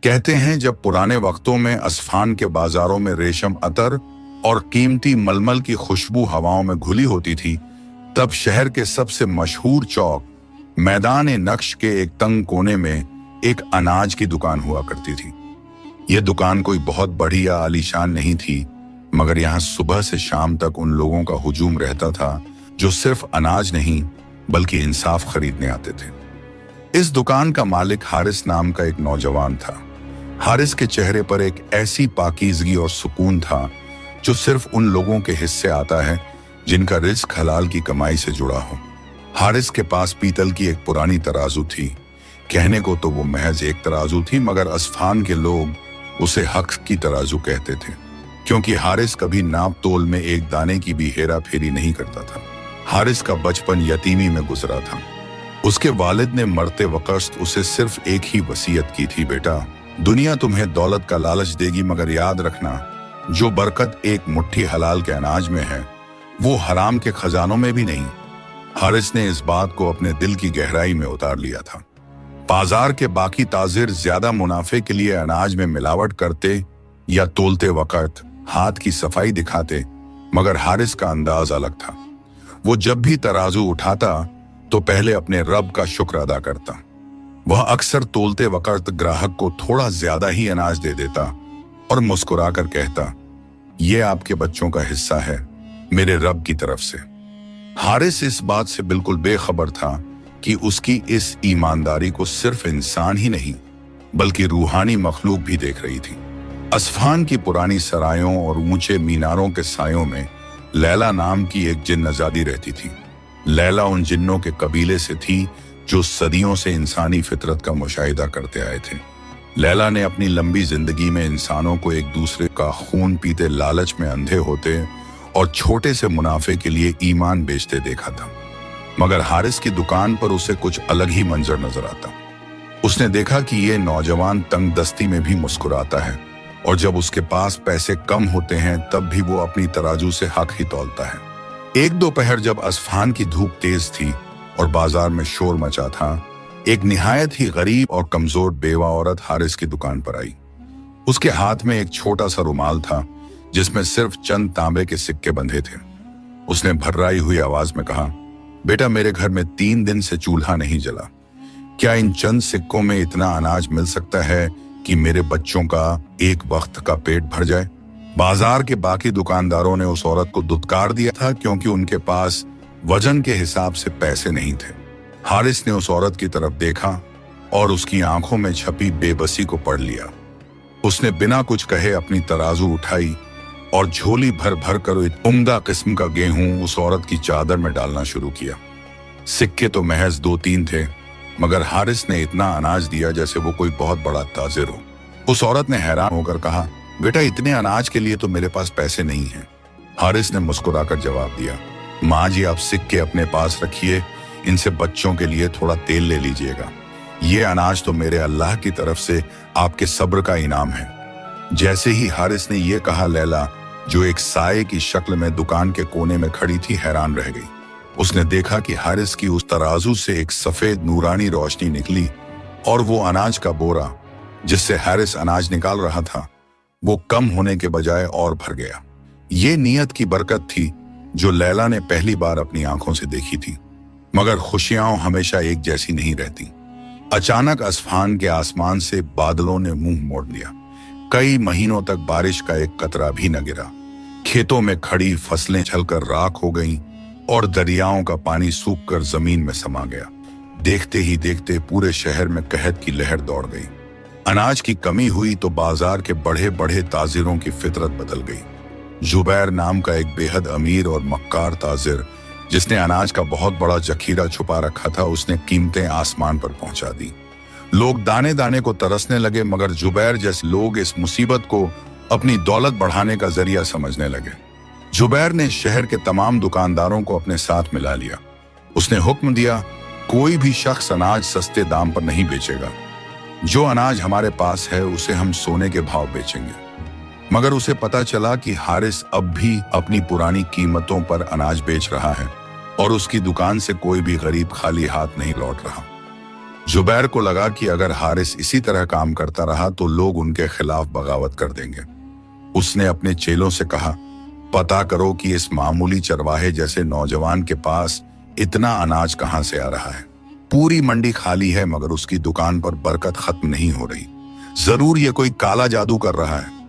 कहते हैं जब पुराने वक्तों में असफान के बाजारों में रेशम अतर और कीमती मलमल की खुशबू हवाओं में घुली होती थी, तब शहर के सबसे मशहूर चौक मैदान नक्श के एक तंग कोने में एक अनाज की दुकान हुआ करती थी। यह दुकान कोई बहुत बड़ी या आलीशान नहीं थी, मगर यहाँ सुबह से शाम तक उन लोगों का हुजूम रहता था जो सिर्फ अनाज नहीं बल्कि इंसाफ खरीदने आते थे। इस दुकान का मालिक हारिस नाम का एक नौजवान था। हारिस के चेहरे पर एक ऐसी पाकीज़गी और सुकून था जो सिर्फ उन लोगों के हिस्से आता है जिनका रिज़्क हलाल की कमाई से जुड़ा हो। हारिस के पास पीतल की एक पुरानी तराजू थी। कहने को तो वो महज एक तराजू थी, मगर असफान के लोग उसे हक की तराजू कहते थे, क्योंकि हारिस कभी नाप तोल में एक दाने की भी हेरा फेरी नहीं करता था। हारिस का बचपन यतीमी में गुजरा था। उसके वालिद ने मरते वक्त उसे सिर्फ एक ही वसीयत की थी, बेटा दुनिया तुम्हें दौलत का लालच देगी, मगर याद रखना जो बरकत एक मुट्ठी हलाल के अनाज में है वो हराम के खजानों में भी नहीं। हारिस ने इस बात को अपने दिल की गहराई में उतार लिया था। बाजार के बाकी ताजिर ज्यादा मुनाफे के लिए अनाज में मिलावट करते या तोलते वक्त हाथ की सफाई दिखाते, मगर हारिस का अंदाज अलग था। वो जब भी तराजू उठाता तो पहले अपने रब का शुक्र अदा करता। वह अक्सर तोलते वक्त ग्राहक को थोड़ा ज्यादा ही अनाज दे देता और मुस्कुराकर कहता, ये आपके बच्चों का हिस्सा है मेरे रब की तरफ से। हारिस इस बात से बिल्कुल बेखबर था कि उसकी इस ईमानदारी को सिर्फ इंसान ही नहीं बल्कि रूहानी मखलूक भी देख रही थी। असफान की पुरानी सरायों और ऊंचे मीनारों के सायों में लैला नाम की एक जिन्नजादी रहती थी। लैला उन जिन्नों के कबीले से थी जो सदियों से इंसानी फितरत का मुशाहिदा करते आए थे। लैला ने अपनी लंबी जिंदगी में इंसानों को एक दूसरे का खून पीते लालच में अंधे होते और छोटे से मुनाफे के लिए ईमान बेचते देखा था, मगर हारिस की दुकान पर उसे कुछ अलग ही मंजर नजर आता। उसने देखा कि ये नौजवान तंग दस्ती में भी मुस्कुराता है और जब उसके पास पैसे कम होते हैं तब भी वो अपनी तराजू से हक ही तौलता है। एक दोपहर जब असफान की धूप तेज थी और बाजार में शोर मचा था, एक निहायत ही गरीब और कमजोर बेवा औरत हारिस की दुकान पर आई। उसके हाथ में एक छोटा सा रुमाल था जिसमें सिर्फ चंद तांबे के सिक्के बंधे थे। उसने भर्राई हुई आवाज में कहा, बेटा मेरे घर में 3 दिन से चूल्हा नहीं जला। क्या इन चंद सिक्कों में इतना अनाज मिल सकता है कि मेरे बच्चों का एक वक्त का पेट भर जाए? बाजार के बाकी दुकानदारों ने उस औरत को दुत्कार दिया था क्योंकि उनके पास वजन के हिसाब से पैसे नहीं थे। हारिस ने उस औरत की तरफ देखा और उसकी आंखों में छपी बेबसी को पढ़ लिया। उसने बिना कुछ कहे अपनी तराजू उठाई और झोली भर भर कर एक उम्दा किस्म का गेहूं उस औरत की चादर में डालना शुरू किया। सिक्के तो महज 2-3 थे, मगर हारिस ने इतना अनाज दिया जैसे वो कोई बहुत बड़ा ताजिर हो। उस औरत ने हैरान होकर कहा, बेटा इतने अनाज के लिए तो मेरे पास पैसे नहीं हैं। हारिस ने मुस्कुराकर जवाब दिया, माँ जी आप सिक्के अपने पास रखिए, इनसे बच्चों के लिए थोड़ा तेल ले लीजिएगा। ये अनाज तो मेरे अल्लाह की तरफ से आपके सब्र का इनाम है। जैसे ही हारिस ने यह कहा, लैला जो एक साये की शक्ल में दुकान के कोने में खड़ी थी हैरान रह गई। उसने देखा कि हारिस की उस तराजू से एक सफेद नूरानी रोशनी निकली और वो अनाज का बोरा जिससे हारिस अनाज निकाल रहा था वो कम होने के बजाय और भर गया। ये नियत की बरकत थी जो लैला ने पहली बार अपनी आंखों से देखी थी। मगर खुशियां हमेशा एक जैसी नहीं रहती। अचानक असफान के आसमान से बादलों ने मुंह मोड़ लिया। कई महीनों तक बारिश का एक कतरा भी न गिरा। खेतों में खड़ी फसलें छलकर राख हो गईं और दरियाओं का पानी सूखकर जमीन में समा गया। देखते ही देखते पूरे शहर में कहत की लहर दौड़ गई। अनाज की कमी हुई तो बाजार के बड़े बड़े ताजिरों की फितरत बदल गई। जुबैर नाम का एक बेहद अमीर और मक्कार ताजिर जिसने अनाज का बहुत बड़ा जखीरा छुपा रखा था, उसने कीमतें आसमान पर पहुंचा दी। लोग दाने दाने को तरसने लगे, मगर जुबैर जैसे लोग इस मुसीबत को अपनी दौलत बढ़ाने का जरिया समझने लगे। जुबैर ने शहर के तमाम दुकानदारों को अपने साथ मिला लिया। उसने हुक्म दिया, कोई भी शख्स अनाज सस्ते दाम पर नहीं बेचेगा। जो अनाज हमारे पास है उसे हम सोने के भाव बेचेंगे। मगर उसे पता चला कि हारिस अब भी अपनी पुरानी कीमतों पर अनाज बेच रहा है और उसकी दुकान से कोई भी गरीब खाली हाथ नहीं लौट रहा। जुबैर को लगा कि अगर हारिस इसी तरह काम करता रहा तो लोग उनके खिलाफ बगावत कर देंगे। उसने अपने चेलों से कहा, पता करो कि इस मामूली चरवाहे जैसे नौजवान के पास इतना अनाज कहां से आ रहा है। पूरी मंडी खाली है मगर उसकी दुकान पर बरकत खत्म नहीं हो रही। जरूर ये कोई काला जादू कर रहा है।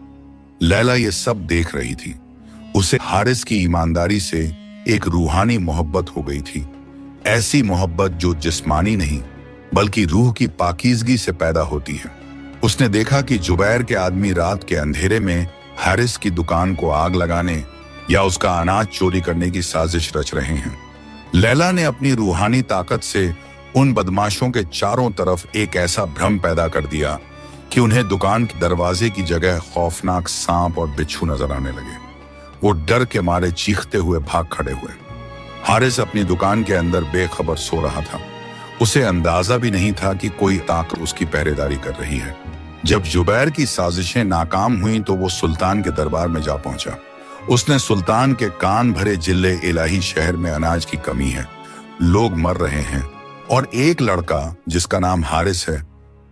लैला ये सब देख रही थी। उसे हारिस की ईमानदारी से एक रूहानी मोहब्बत हो गई थी। ऐसी मोहब्बत जो जिस्मानी नहीं बल्कि रूह की पाकीज़गी से पैदा होती है। उसने देखा कि जुबैर के आदमी रात के अंधेरे में हारिस की दुकान को आग लगाने या उसका अनाज चोरी करने की साजिश रच रहे हैं। लैला ने अपनी रूहानी ताकत से उन बदमाशों के चारों तरफ एक ऐसा भ्रम पैदा कर दिया कि उन्हें दुकान के दरवाजे की जगह खौफनाक सांप और बिच्छू नजर आने लगे। वो डर के मारे चीखते हुए भाग खड़े हुए। हारिस अपनी दुकान के अंदर बेखबर सो रहा था। उसे अंदाजा भी नहीं था कि कोई ताकत उसकी पहरेदारी कर रही है। जब जुबैर की साजिशें नाकाम हुई तो वो सुल्तान के दरबार में जा पहुंचा। उसने सुल्तान के कान भरे जिले इलाही शहर में अनाज की कमी है, लोग मर रहे हैं और एक लड़का जिसका नाम हारिस है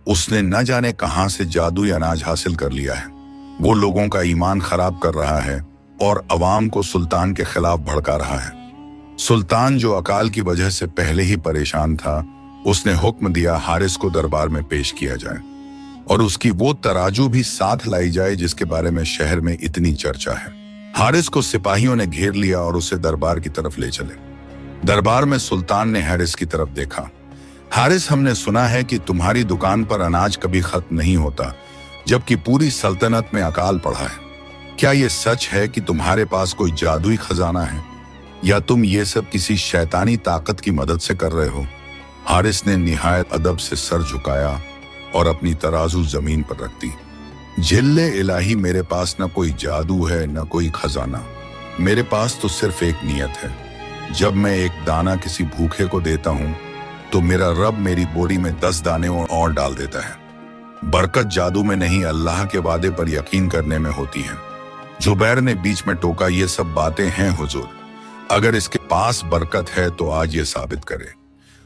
उसने न जाने कहां से जादुई अनाज हासिल कर लिया है। वो लोगों का ईमान खराब कर रहा है और अवाम को सुल्तान के खिलाफ भड़का रहा है। सुल्तान जो अकाल की वजह से पहले ही परेशान था, उसने हुक्म दिया हारिस को दरबार में पेश किया जाए और उसकी वो तराजू भी साथ लाई जाए जिसके बारे में शहर में इतनी चर्चा है। हारिस को सिपाहियों ने घेर लिया और उसे दरबार की तरफ ले चले। दरबार में सुल्तान ने हारिस की तरफ देखा। हारिस, हमने सुना है कि तुम्हारी दुकान पर अनाज कभी खत्म नहीं होता जबकि पूरी सल्तनत में अकाल पड़ा है। क्या ये सच है कि तुम्हारे पास कोई जादुई खजाना है या तुम ये सब किसी शैतानी ताकत की मदद से कर रहे हो? हारिस ने निहायत अदब से सर झुकाया और अपनी तराजू जमीन पर रख दी। जिल्ले इलाही, मेरे पास न कोई जादू है न कोई खजाना। मेरे पास तो सिर्फ एक नियत है। जब मैं एक दाना किसी भूखे को देता हूं तो मेरा रब मेरी बोरी में 10 दाने और डाल देता है। बरकत जादू में नहीं, अल्लाह के वादे पर यकीन करने में होती है। जुबैर ने बीच में टोका, ये सब बातें हैं हुजूर, अगर इसके पास बरकत है तो आज ये साबित करे।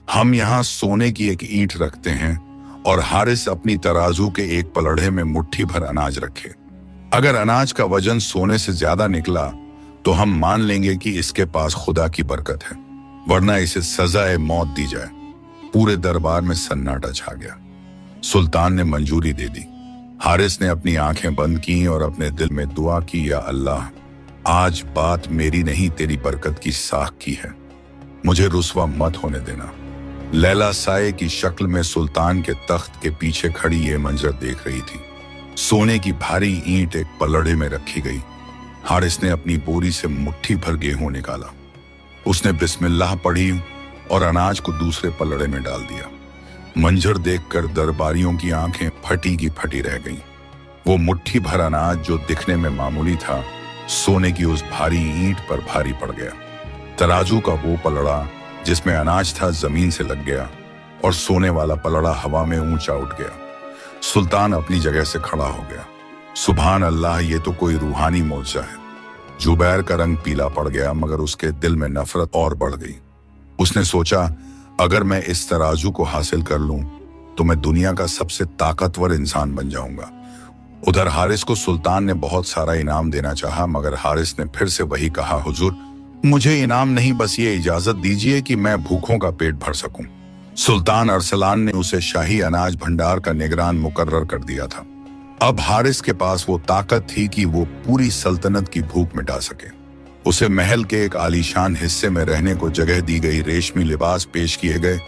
हम यहाँ सोने की एक ईंट रखते हैं और हारिस अपनी तराजू के एक पलड़े में मुट्ठी भर अनाज रखे। अगर अनाज का वजन सोने से ज्यादा निकला तो हम मान लेंगे कि इसके पास खुदा की बरकत है, वरना इसे सजाए मौत दी जाए। पूरे दरबार में सन्नाटा छा गया। सुल्तान ने मंजूरी दे दी। हारिस ने अपनी आंखें बंद की और अपने दिल में दुआ की, या अल्लाह, आज बात मेरी नहीं तेरी बरकत की साख की है, मुझे रुस्वा मत होने देना। लैला साये की शक्ल में सुल्तान के तख्त के पीछे खड़ी ये मंजर देख रही थी। सोने की भारी ईंट एक पलड़े में रखी गई। हारिस ने अपनी बोरी से मुट्ठी भर गेहूं निकाला। उसने बिस्मिल्लाह पढ़ी और अनाज को दूसरे पलड़े में डाल दिया। मंजर देखकर दरबारियों की आंखें फटी की फटी रह गईं। वो मुट्ठी भर अनाज जो दिखने में मामूली था, सोने की उस भारी ईंट पर भारी पड़ गया। तराजू का वो पलड़ा जिसमें अनाज था जमीन से लग गया और सोने वाला पलड़ा हवा में ऊंचा उठ गया। सुल्तान अपनी जगह से खड़ा हो गया। सुभान अल्लाह, ये तो कोई रूहानी मौजज़ा है। जुबैर का रंग पीला पड़ गया मगर उसके दिल में नफरत और बढ़ गई। उसने सोचा, अगर मैं इस तराजू को हासिल कर लूं तो मैं दुनिया का सबसे ताकतवर इंसान बन जाऊंगा। उधर हारिस को सुल्तान ने बहुत सारा इनाम देना चाहा मगर हारिस ने फिर से वही कहा, हुजूर, मुझे इनाम नहीं, बस ये इजाजत दीजिए कि मैं भूखों का पेट भर सकूं। सुल्तान अरसलान ने उसे शाही अनाज भंडार का निगरान मुकर्रर कर दिया था। अब हारिस के पास वो ताकत थी कि वो पूरी सल्तनत की भूख मिटा सके। उसे महल के एक आलीशान हिस्से में रहने को जगह दी गई। रेशमी लिबास पेश किए गए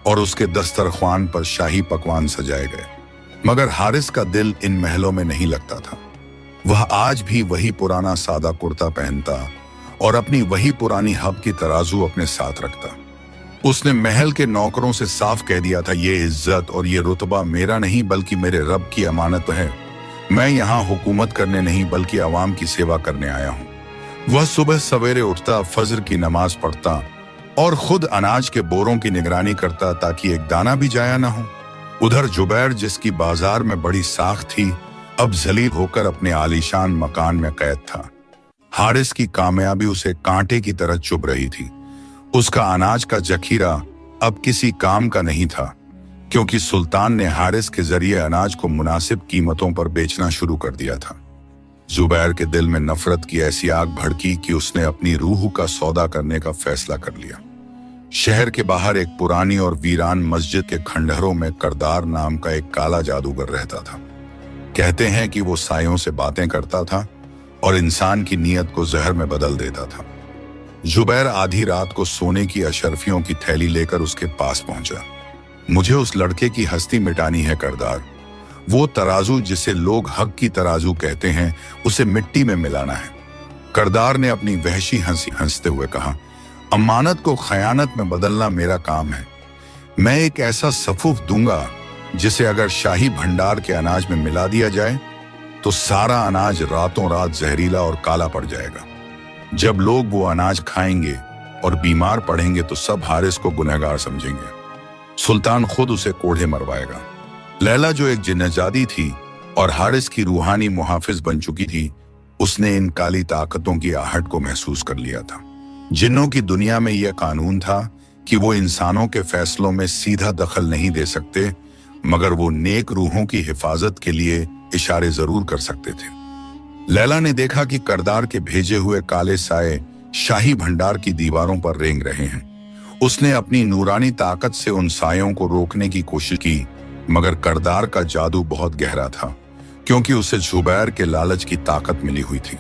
और उसके दस्तरख्वान पर शाही पकवान सजाए गए। मगर हारिस का दिल इन महलों में नहीं लगता था। वह आज भी वही पुराना सादा कुर्ता पहनता और अपनी वही पुरानी हब की तराजू अपने साथ रखता। उसने महल के नौकरों से साफ कह दिया था, ये इज्जत और ये रुतबा मेरा नहीं बल्कि मेरे रब की अमानत है। मैं यहाँ हुकूमत करने नहीं बल्कि अवाम की सेवा करने आया हूँ। वह सुबह सवेरे उठता, फजर की नमाज पढ़ता और खुद अनाज के बोरों की निगरानी करता ताकि एक दाना भी जाया ना हो। उधर जुबैर, जिसकी बाजार में बड़ी साख थी, अब जलील होकर अपने आलीशान मकान में कैद था। हारिस की कामयाबी उसे कांटे की तरह चुभ रही थी। उसका अनाज का जखीरा अब किसी काम का नहीं था क्योंकि सुल्तान ने हारिस के जरिए अनाज को मुनासिब कीमतों पर बेचना शुरू कर दिया था। जुबैर के दिल में नफरत की ऐसी आग भड़की कि उसने अपनी रूह का सौदा करने का फैसला कर लिया। शहर के बाहर एक पुरानी और वीरान मस्जिद के खंडहरों में करदार नाम का एक काला जादूगर रहता था। कहते हैं कि वो सायों से बातें करता था और इंसान की नीयत को जहर में बदल देता था। जुबैर आधी रात को सोने की अशरफियों की थैली लेकर उसके पास पहुंचा। मुझे उस लड़के की हस्ती मिटानी है करदार। वो तराजू जिसे लोग हक की तराजू कहते हैं, उसे मिट्टी में मिलाना है। करदार ने अपनी वहशी हंसी हंसते हुए कहा, अमानत को खयानत में बदलना मेरा काम है। मैं एक ऐसा सफूफ दूंगा जिसे अगर शाही भंडार के अनाज में मिला दिया जाए तो सारा अनाज रातों रात जहरीला और काला पड़ जाएगा। जब लोग वो अनाज खाएंगे और बीमार पड़ेंगे तो सब हारिस को गुनहगार समझेंगे। सुल्तान खुद उसे कोढ़े मरवाएगा। लैला जो एक जिन्नजादी थी और हारिस की रूहानी मुहाफिज बन चुकी थी, उसने इन काली ताकतों की आहट को महसूस कर लिया था। जिन्नों की दुनिया में यह कानून था कि वो इंसानों के फैसलों में सीधा दखल नहीं दे सकते, मगर वो नेक रूहों की हिफाजत के लिए इशारे जरूर कर सकते थे। लैला ने देखा कि करदार के भेजे हुए काले साए शाही भंडार की दीवारों पर रेंग रहे हैं। उसने अपनी नूरानी ताकत से उन सायों को रोकने की कोशिश की, मगर करदार का जादू बहुत गहरा था, क्योंकि उसे जुबैर के लालच की ताकत मिली हुई थी।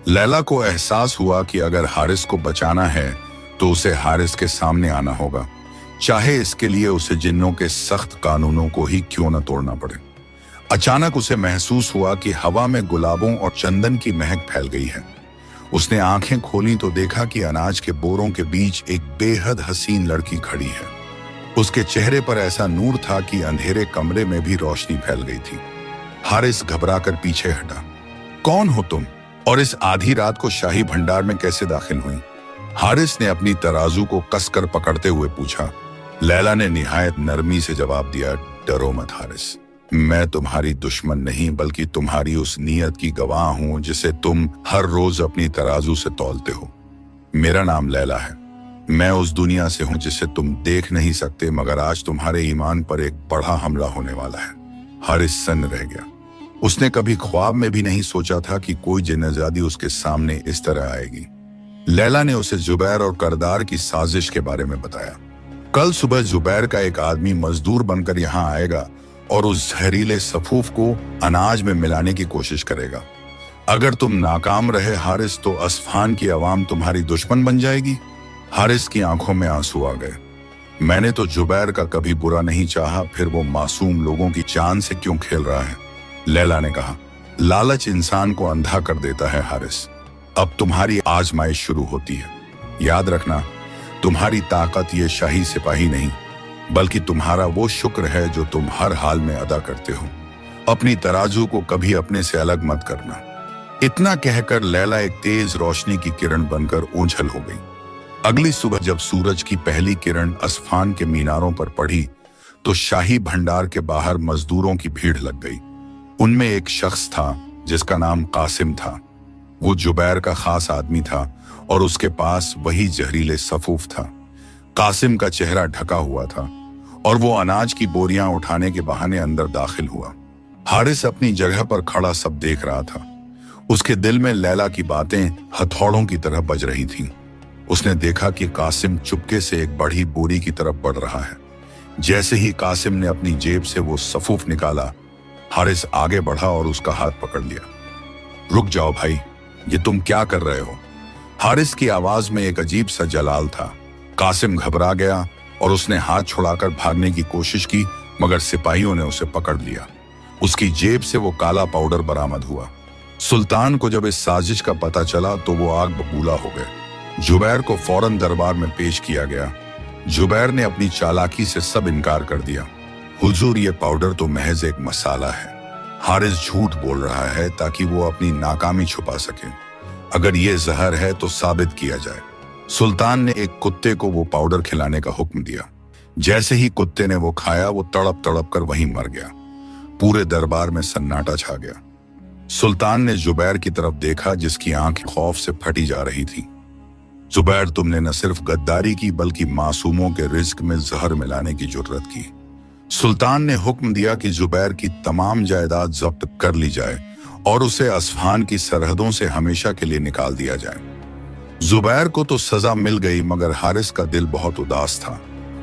लैला को एहसास हुआ कि अगर हारिस को बचाना है तो उसे हारिस के सामने आना होगा, चाहे इसके लिए उसे जिन्नों के सख्त कानूनों को ही क्यों न तोड़ना पड़े। अचानक उसे महसूस हुआ कि हवा में गुलाबों और चंदन की महक फैल गई है। उसने आंखें खोली तो देखा कि अनाज के बोरों के बीच एक बेहद हसीन लड़की खड़ी है। उसके चेहरे पर ऐसा नूर था कि अंधेरे कमरे में भी रोशनी फैल गई थी। हारिस घबराकर पीछे हटा। कौन हो तुम, और इस आधी रात को शाही भंडार में कैसे दाखिल हुई? हारिस ने अपनी तराजू को कसकर पकड़ते हुए पूछा। लैला ने निहायत नरमी से जवाब दिया, डरो मत हारिस, मैं तुम्हारी दुश्मन नहीं बल्कि तुम्हारी उस नीयत की गवाह हूं जिसे तुम हर रोज अपनी तराजू से तौलते हो। मेरा नाम लैला है। मैं उस दुनिया से हूं जिसे तुम देख नहीं सकते, मगर आज तुम्हारे ईमान पर एक बड़ा हमला होने वाला है। हारिस सन्न रह गया। उसने कभी ख्वाब में भी नहीं सोचा था कि कोई जिन्नजादी उसके सामने इस तरह आएगी। लैला ने उसे जुबैर और करदार की साजिश के बारे में बताया। कल सुबह जुबैर का एक आदमी मजदूर बनकर यहाँ आएगा और उस जहरीले सफूफ को अनाज में मिलाने की कोशिश करेगा। अगर तुम नाकाम रहे हारिस, तो अस्फहान की आवाम तुम्हारी दुश्मन बन जाएगी। हारिस की आंखों में आंसू आ गए। मैंने तो जुबैर का कभी बुरा नहीं चाहा, फिर वो मासूम लोगों की जान से क्यों खेल रहा है? लैला ने कहा, लालच इंसान को अंधा कर देता है हारिस। अब तुम्हारी आजमाइश शुरू होती है। याद रखना, तुम्हारी ताकत ये शाही सिपाही नहीं, बल्कि तुम्हारा वो शुक्र है जो तुम हर हाल में अदा करते हो। अपनी तराजू को कभी अपने से अलग मत करना। इतना कहकर लैला एक तेज रोशनी की किरण बनकर ओझल हो गई। अगली सुबह जब सूरज की पहली किरण अस्फहान के मीनारों पर पड़ी तो शाही भंडार के बाहर मजदूरों की भीड़ लग गई। उनमें एक शख्स था जिसका नाम कासिम था। वो जुबैर का खास आदमी था और उसके पास वही जहरीले सफूफ था। कासिम का चेहरा ढका हुआ था और वो अनाज की बोरियां उठाने के बहाने अंदर दाखिल हुआ। हारिस अपनी जगह पर खड़ा सब देख रहा था। उसके दिल में लैला की बातें हथौड़ों की तरह बज रही थीं। उसने देखा कि कासिम चुपके से एक बड़ी बोरी की तरफ बढ़ रहा है। जैसे ही कासिम ने अपनी जेब से वो सफूफ निकाला, हारिस आगे बढ़ा और उसका हाथ पकड़ लिया। रुक जाओ भाई, ये तुम क्या कर रहे हो? हारिस की आवाज में एक अजीब सा जलाल था। कासिम घबरा गया और उसने हाथ छुड़ाकर भागने की कोशिश की, मगर सिपाहियों ने उसे पकड़ लिया। उसकी जेब से वो काला पाउडर बरामद हुआ। सुल्तान को जब इस साजिश का पता चला तो वो आग बबूला हो गए। जुबैर को फौरन दरबार में पेश किया गया। जुबैर ने अपनी चालाकी से सब इनकार कर दिया। हुजूर, ये पाउडर तो महज एक मसाला है। हारिस झूठ बोल रहा है ताकि वो अपनी नाकामी छुपा सके। अगर ये जहर है तो साबित किया जाए। सुल्तान ने एक कुत्ते को वो पाउडर खिलाने का हुक्म दिया। जैसे ही कुत्ते ने वो खाया, वो तड़प तड़प कर वहीं मर गया। पूरे दरबार में सन्नाटा छा गया। सुल्तान ने जुबैर की तरफ देखा जिसकी आंखें खौफ से फटी जा रही थी। जुबैर, तुमने न सिर्फ गद्दारी की बल्कि मासूमों के रिज्क में जहर मिलाने की जुर्रत की। सुल्तान ने हुक्म दिया कि जुबैर की तमाम जायदाद जब्त कर ली जाए और उसे अस्फहान की सरहदों से हमेशा के लिए निकाल दिया जाए। जुबैर को तो सजा मिल गई, मगर हारिस का दिल बहुत उदास था।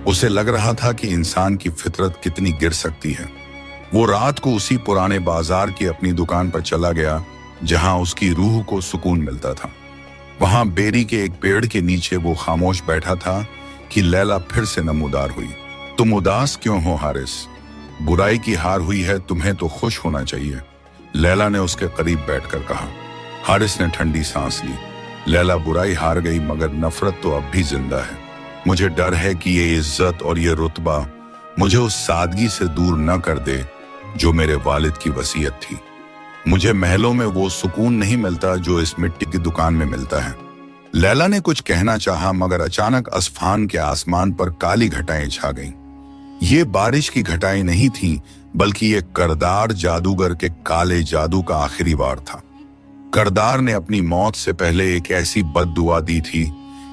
उसे लग रहा था कि इंसान की फितरत कितनी गिर सकती है। वो रात को उसी पुराने बाजार की अपनी दुकान पर चला गया जहां उसकी रूह को सुकून मिलता था। वहां बेरी के एक पेड़ के नीचे वो खामोश बैठा था कि लैला फिर से नमूदार हुई। तुम उदास क्यों हो हारिस? बुराई की हार हुई है, तुम्हें तो खुश होना चाहिए, लैला ने उसके करीब बैठकर कहा। हारिस ने ठंडी सांस ली। लैला, बुराई हार गई मगर नफरत तो अब भी जिंदा है। मुझे डर है कि ये इज्जत और ये रुतबा मुझे उस सादगी से दूर न कर दे जो मेरे वालिद की वसीयत थी। मुझे महलों में वो सुकून नहीं मिलता जो इस मिट्टी की दुकान में मिलता है। लैला ने कुछ कहना चाहा, मगर अचानक अस्फहान के आसमान पर काली घटाएं छा गईं। ये बारिश की घटाएं नहीं थीं, बल्कि ये करदार जादूगर के काले जादू का आखिरी वार था। करदार ने अपनी मौत से पहले एक ऐसी बद्दुआ दी थी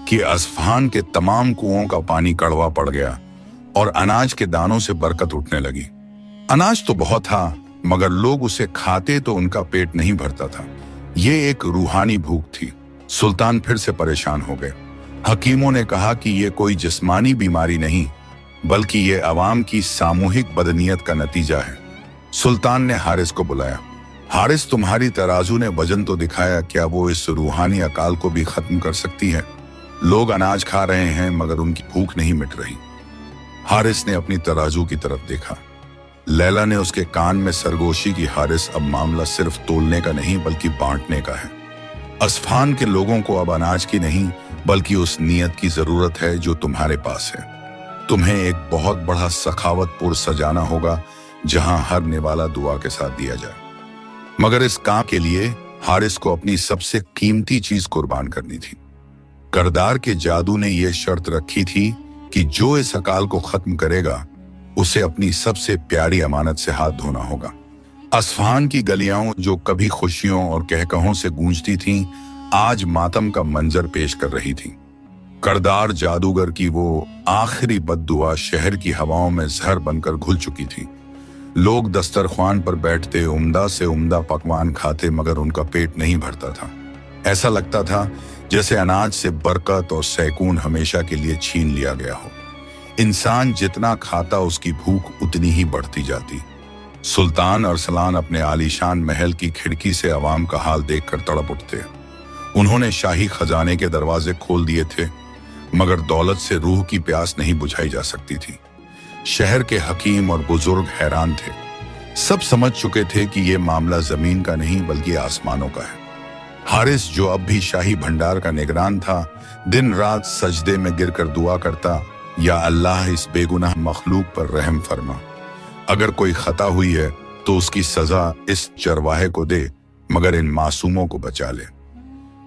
कि अस्फहान के तमाम कुओं का पानी कड़वा पड़ गया और अनाज के दानों से बरकत उठने लगी। अनाज तो बहुत था, मगर लोग उसे खाते तो उनका पेट नहीं भरता था। ये एक रूहानी भूख थी। सुल्तान फिर से परेशान हो गए। हकीमों ने कहा कि ये कोई जिस्मानी बीमारी नहीं, बल्कि ये अवाम की सामूहिक बदनीयत का नतीजा है। सुल्तान ने हारिस को बुलाया। हारिस, तुम्हारी तराजू ने वजन तो दिखाया, क्या वो इस रूहानी अकाल को भी खत्म कर सकती है? लोग अनाज खा रहे हैं मगर उनकी भूख नहीं मिट रही। हारिस ने अपनी तराजू की तरफ देखा। लैला ने उसके कान में सरगोशी की, हारिस, अब मामला सिर्फ तोलने का नहीं बल्कि बांटने का है। अस्फहान के लोगों को अब अनाज की नहीं बल्कि उस नियत की जरूरत है जो तुम्हारे पास है। तुम्हें एक बहुत बड़ा सखावतपुर सजाना होगा जहां हर निवाला दुआ के साथ दिया जाए। मगर इस काम के लिए हारिस को अपनी सबसे कीमती चीज कुर्बान करनी थी। करदार के जादू ने यह शर्त रखी थी कि जो इस अकाल को खत्म करेगा उसे अपनी सबसे प्यारी अमानत से हाथ धोना होगा। अस्फहान की गलियां जो कभी खुशियों और कहकहों से गूंजती थीं, आज मातम का मंजर पेश कर रही थीं। करदार जादूगर की वो आखिरी बद्दुआ शहर की हवाओं में जहर बनकर घुल चुकी थी। लोग दस्तरख्वान पर बैठते, उम्दा से उम्दा पकवान खाते, मगर उनका पेट नहीं भरता था। ऐसा लगता था जैसे अनाज से बरकत और सैकून हमेशा के लिए छीन लिया गया हो। इंसान जितना खाता उसकी भूख उतनी ही बढ़ती जाती। सुल्तान अरसलान अपने आलीशान महल की खिड़की से अवाम का हाल देखकर तड़प उठते। उन्होंने शाही खजाने के दरवाजे खोल दिए थे, मगर दौलत से रूह की प्यास नहीं बुझाई जा सकती थी। शहर के हकीम और बुजुर्ग हैरान थे। सब समझ चुके थे कि यह मामला जमीन का नहीं बल्कि आसमानों का है। हारिस, जो अब भी शाही भंडार का निगरान था, दिन रात सजदे में गिरकर दुआ करता, या अल्लाह, इस बेगुनाह मखलूक पर रहम फरमा। अगर कोई खता हुई है तो उसकी सजा इस चरवाहे को दे, मगर इन मासूमों को बचा ले।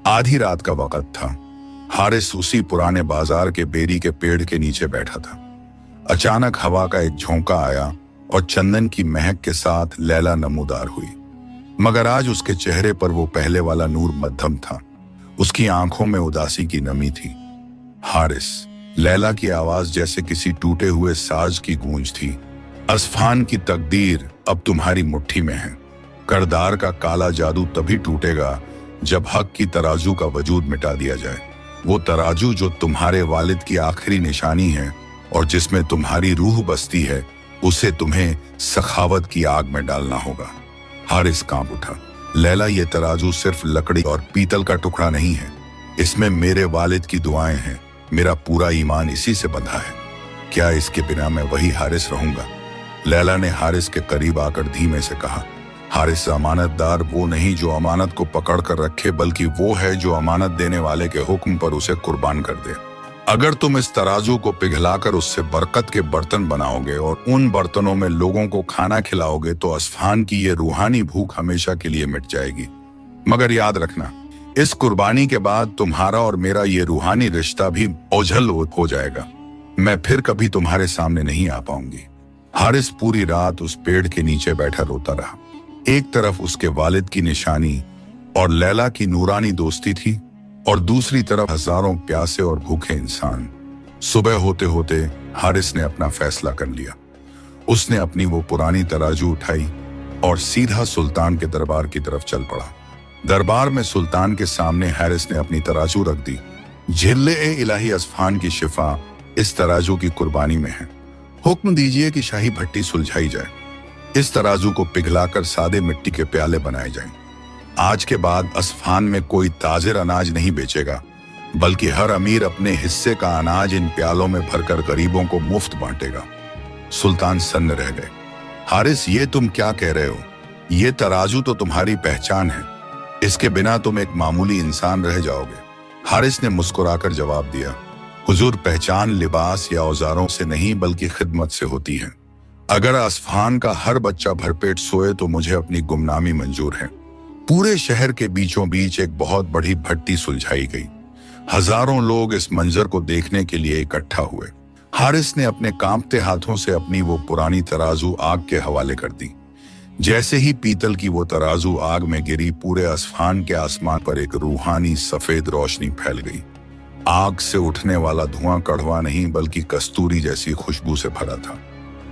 आधी रात का वक्त था। हारिस उसी पुराने बाजार के बेरी के पेड़ के नीचे बैठा था। अचानक हवा का एक झोंका आया और चंदन की महक के साथ लैला नमूदार हुई। मगर आज उसके चेहरे पर वो पहले वाला नूर मध्यम था। उसकी आंखों में उदासी की नमी थी। हारिस, लैला की आवाज जैसे किसी टूटे हुए साज की गूंज थी। अस्फहान की तकदीर अब तुम्हारी मुट्ठी में है। करदार का काला जादू तभी टूटेगा जब हक की तराजू का वजूद मिटा दिया जाए। वो तराजू जो तुम्हारे वालिद की आखिरी निशानी है और जिसमें तुम्हारी रूह बसती है, उसे तुम्हें सखावत की आग में डालना होगा। हारिस कांप उठा। लैला, ये तराजू सिर्फ लकड़ी और पीतल का टुकड़ा नहीं है, इसमें मेरे वालिद की दुआएं हैं। मेरा पूरा ईमान इसी से बंधा है। क्या इसके बिना मैं वही हारिस रहूंगा? लैला ने हारिस के करीब आकर धीमे से कहा। हारिस, अमानतदार वो नहीं जो अमानत को पकड़ कर रखे, बल्कि वो है जो अमानत देने वाले के हुक्म पर उसे कुर्बान कर दे। अगर तुम इस तराजू को पिघलाकर उससे बरकत के बर्तन बनाओगे और उन बर्तनों में लोगों को खाना खिलाओगे तो अस्फहान की ये रूहानी भूख हमेशा के लिए मिट जाएगी। मगर याद रखना, इस कुर्बानी के बाद तुम्हारा और मेरा ये रूहानी रिश्ता भी ओझल हो जाएगा। मैं फिर कभी तुम्हारे सामने नहीं आ पाऊंगी। हारिस पूरी रात उस पेड़ के नीचे बैठा रोता रहा। एक तरफ उसके वालिद की निशानी और लैला की नूरानी दोस्ती थी, और दूसरी तरफ हजारों प्यासे और भूखे इंसान। सुबह होते होते हारिस ने अपना फैसला कर लिया। उसने अपनी वो पुरानी तराजू उठाई और सीधा सुल्तान के दरबार की तरफ चल पड़ा। दरबार में सुल्तान के सामने हारिस ने अपनी तराजू रख दी। झिल्ले-ए-इलाही असफान की शिफा इस तराजू की कुर्बानी में है। हुक्म दीजिए कि शाही भट्टी सुलझाई जाए। इस तराजू को पिघलाकर सादे मिट्टी के प्याले बनाए जाएं। आज के बाद असफान में कोई ताजिर अनाज नहीं बेचेगा, बल्कि हर अमीर अपने हिस्से का अनाज इन प्यालों में भरकर गरीबों को मुफ्त बांटेगा। सुल्तान सन्न रह गए। हारिस, ये तुम क्या कह रहे हो? ये तराजू तो तुम्हारी पहचान है, इसके बिना तुम एक मामूली इंसान रह जाओगे। हारिस ने मुस्कुराकर जवाब दिया, हुजूर, पहचान लिबास या औजारों से नहीं बल्कि खिदमत से होती है। अगर असफान का हर बच्चा भरपेट सोए तो मुझे अपनी गुमनामी मंजूर है। पूरे शहर के बीचों बीच एक बहुत बड़ी भट्टी सुलझाई गई। हजारों लोग इस मंजर को देखने के लिए इकट्ठा हुए। हारिस ने अपने कांपते हाथों से अपनी वो पुरानी तराजू आग के हवाले कर दी। जैसे ही पीतल की वो तराजू आग में गिरी, पूरे असफान के आसमान पर एक रूहानी सफेद रोशनी फैल गई। आग से उठने वाला धुआं कड़वा नहीं बल्कि कस्तूरी जैसी खुशबू से भरा था।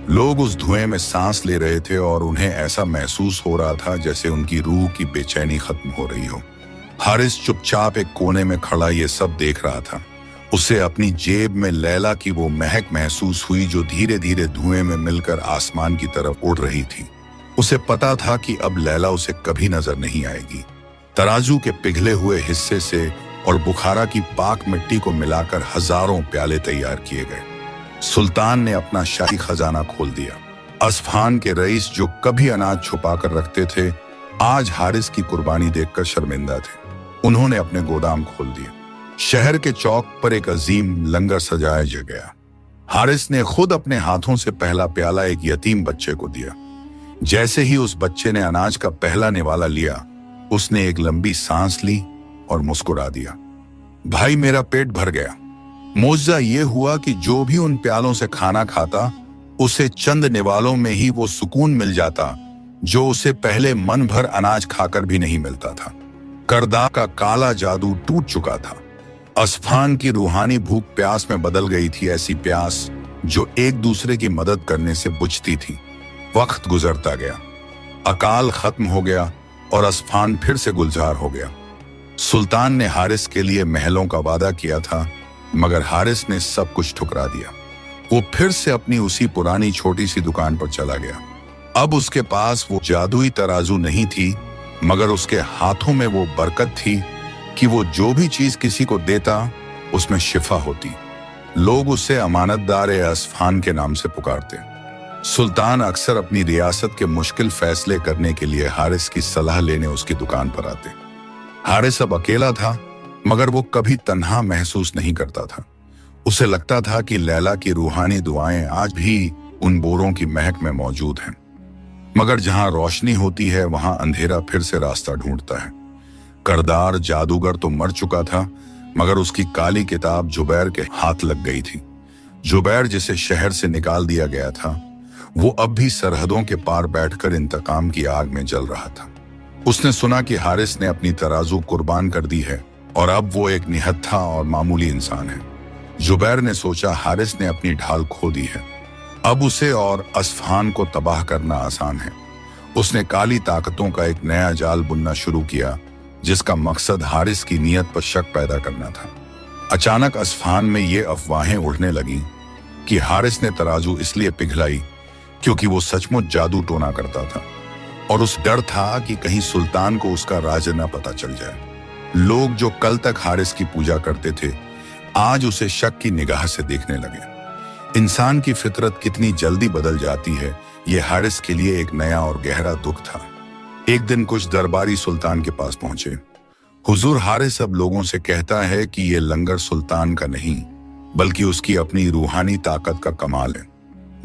लोग उस धुएं में सांस ले रहे थे और उन्हें ऐसा महसूस हो रहा था जैसे उनकी रूह की बेचैनी खत्म हो रही हो। हारिस चुपचाप एक कोने में खड़ा ये सब देख रहा था। उसे अपनी जेब में लैला की वो महक महसूस हुई जो धीरे धीरे धुएं में मिलकर आसमान की तरफ उड़ रही थी। उसे पता था कि अब लैला उसे कभी नजर नहीं आएगी। तराजू के पिघले हुए हिस्से से और बुखारा की पाक मिट्टी को मिलाकर हजारों प्याले तैयार किए गए। सुल्तान ने अपना शाही खजाना खोल दिया। असफान के रईस जो कभी अनाज छुपा कर रखते थे, आज हारिस की कुर्बानी देखकर शर्मिंदा थे। उन्होंने अपने गोदाम खोल दिए। शहर के चौक पर एक अजीम लंगर सजाया गया। हारिस ने खुद अपने हाथों से पहला प्याला एक यतीम बच्चे को दिया। जैसे ही उस बच्चे ने अनाज का पहला निवाला लिया, उसने एक लंबी सांस ली और मुस्कुरा दिया। भाई, मेरा पेट भर गया। मौजज़ा ये हुआ कि जो भी उन प्यालों से खाना खाता, उसे चंद निवालों में ही वो सुकून मिल जाता जो उसे पहले मन भर अनाज खाकर भी नहीं मिलता था। करदा का काला जादू टूट चुका था। असफान की रूहानी भूख प्यास में बदल गई थी, ऐसी प्यास जो एक दूसरे की मदद करने से बुझती थी। वक्त गुजरता गया, अकाल खत्म हो गया और असफान फिर से गुलजार हो गया। सुल्तान ने हारिस के लिए महलों का वादा किया था, मगर हारिस ने सब कुछ ठुकरा दिया। वो फिर से अपनी उसी पुरानी छोटी सी दुकान पर चला गया। अब उसके पास वो जादुई तराजू नहीं थी, मगर उसके हाथों में वो बरकत थी कि वो जो भी चीज किसी को देता उसमें शिफा होती। लोग उसे अमानतदार-ए-असफान के नाम से पुकारते। सुल्तान अक्सर अपनी रियासत के मुश्किल फैसले करने के लिए हारिस की सलाह लेने उसकी दुकान पर आते। हारिस अब अकेला था, मगर वो कभी तन्हा महसूस नहीं करता था। उसे लगता था कि लैला की रूहानी दुआएं आज भी उन बोरों की महक में मौजूद हैं। मगर जहां रोशनी होती है, वहां अंधेरा फिर से रास्ता ढूंढता है। करदार जादूगर तो मर चुका था, मगर उसकी काली किताब जुबैर के हाथ लग गई थी। जुबैर, जिसे शहर से निकाल दिया गया था, वो अब भी सरहदों के पार बैठकर इंतकाम की आग में जल रहा था। उसने सुना कि हारिस ने अपनी तराजू कुर्बान कर दी है और अब वो एक निहत्था और मामूली इंसान है। जुबैर ने सोचा, हारिस ने अपनी ढाल खो दी है, अब उसे और असफान को तबाह करना आसान है। उसने काली ताकतों का एक नया जाल बुनना शुरू किया, जिसका मकसद हारिस की नीयत पर शक पैदा करना था। अचानक असफान में ये अफवाहें उड़ने लगीं कि हारिस ने तराजू इसलिए पिघलाई क्योंकि वो सचमुच जादू टोना करता था, और उस डर था कि कहीं सुल्तान को उसका राज न पता चल जाए। लोग जो कल तक हारिस की पूजा करते थे, आज उसे शक की निगाह से देखने लगे। इंसान की फितरत कितनी जल्दी बदल जाती है, ये हारिस के लिए एक नया और गहरा दुख था। एक दिन कुछ दरबारी सुल्तान के पास पहुंचे। हुजूर, हारिस अब लोगों से कहता है कि ये लंगर सुल्तान का नहीं, बल्कि उसकी अपनी रूहानी ताकत का कमाल है।